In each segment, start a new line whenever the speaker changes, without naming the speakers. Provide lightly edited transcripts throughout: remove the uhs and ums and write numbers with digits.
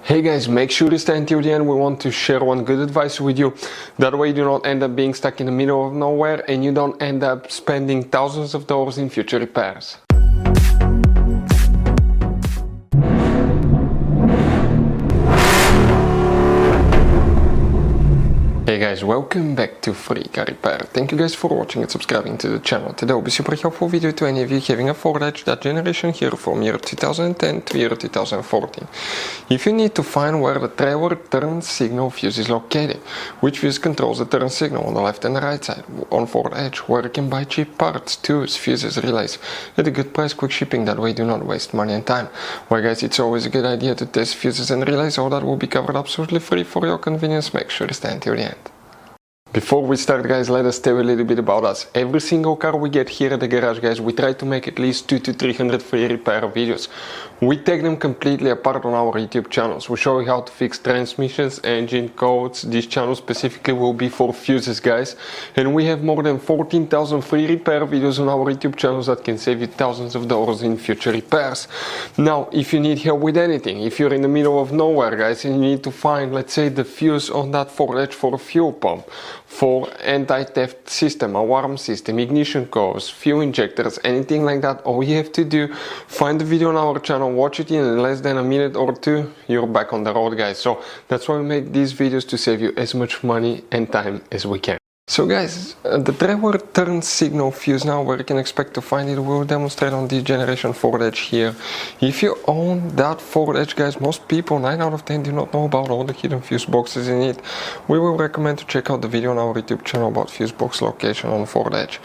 Hey guys, make sure to stay until the end. We want to share one good advice with you. That way you do not end up being stuck in the middle of nowhere and you don't end up spending thousands of dollars in future repairs. Hey guys, welcome back to Free Car Repair. Thank you guys for watching and subscribing to the channel. Today will be a super helpful video to any of you having a Ford Edge, that generation here from year 2010 to year 2014. If you need to find where the trailer turn signal fuse is located, which fuse controls the turn signal on the left and the right side on Ford Edge, where you can buy cheap parts, tools, fuses, relays at a good price, quick shipping, that way do not waste money and time. Well guys, it's always a good idea to test fuses and relays, all that will be covered absolutely free for your convenience. Make sure to stay until the end. Before we start guys, let us tell you a little bit about us. Every single car we get here at the garage guys, we try to make at least 200 to 300 free repair videos. We take them completely apart on our YouTube channels. We show you how to fix transmissions, engine codes. This channel specifically will be for fuses guys. And we have more than 14,000 free repair videos on our YouTube channels that can save you thousands of dollars in future repairs. Now, if you need help with anything, if you're in the middle of nowhere guys and you need to find, let's say, the fuse on that Ford Edge for a fuel pump, for anti-theft system, alarm system, ignition codes, fuel injectors, anything like that, all you have to do, find the video on our channel, watch it in less than a minute or two, you're back on the road guys. So that's why we make these videos, to save you as much money and time as we can. So guys, the trailer turn signal fuse, now where you can expect to find it, we'll demonstrate on this generation Ford Edge here. If you own that Ford Edge guys, most people, 9 out of 10, do not know about all the hidden fuse boxes in it. We will recommend to check out the video on our YouTube channel about fuse box location on Ford Edge.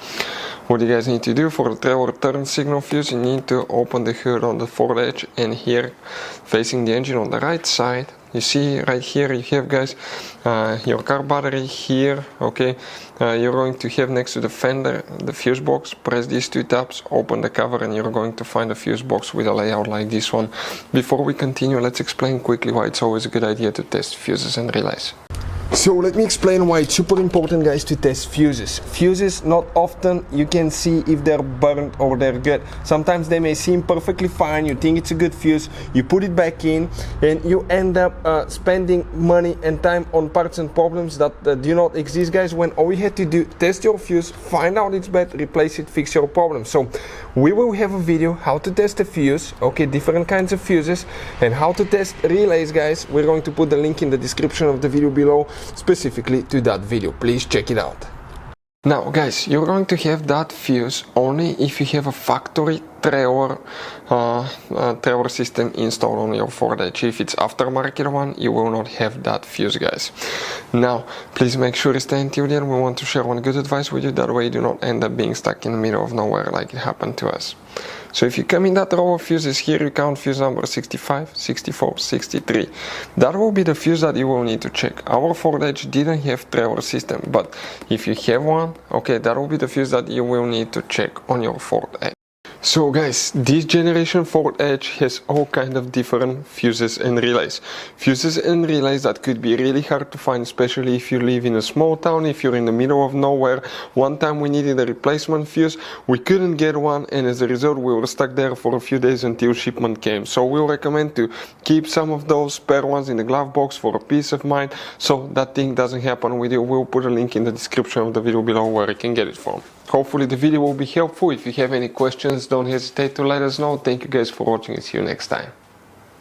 What you guys need to do for the trailer turn signal fuse, you need to open the hood on the Ford Edge, and here facing the engine on the right side, you see right here you have guys your car battery here. Okay, you're going to have next to the fender the fuse box. Press these two tabs, open the cover, and you're going to find a fuse box with a layout like this one. Before we continue, let's explain quickly why it's always a good idea to test fuses and relays. So let me explain why it's super important guys to test fuses. Fuses, not often you can see if they're burnt or they're good. Sometimes they may seem perfectly fine, you think it's a good fuse, you put it back in and you end up spending money and time on parts and problems that do not exist guys, when all you had to do, test your fuse, find out it's bad, replace it, fix your problem. So we will have a video how to test a fuse, okay, different kinds of fuses, and how to test relays guys. We're going to put the link in the description of the video below specifically to that video. Please check it out. Now guys, you're going to have that fuse only if you have a factory trailer system installed on your Ford Edge. If it's aftermarket one, you will not have that fuse guys. Now please make sure to stay until the end. We want to share one good advice with you, that way you do not end up being stuck in the middle of nowhere like it happened to us. So if you come in that row of fuses here, you count fuse number 65, 64, 63. That will be the fuse that you will need to check. Our Ford Edge didn't have trailer system, but if you have one, okay, that will be the fuse that you will need to check on your Ford Edge. So guys, this generation Ford Edge has all kind of different fuses and relays. Fuses and relays that could be really hard to find, especially if you live in a small town, if you're in the middle of nowhere. One time we needed a replacement fuse, we couldn't get one, and as a result we were stuck there for a few days until shipment came. So we'll recommend to keep some of those spare ones in the glove box for a peace of mind, so that thing doesn't happen with you. We'll put a link in the description of the video below where you can get it from. Hopefully the video will be helpful. If you have any questions, don't hesitate to let us know. Thank you guys for watching and see you next time.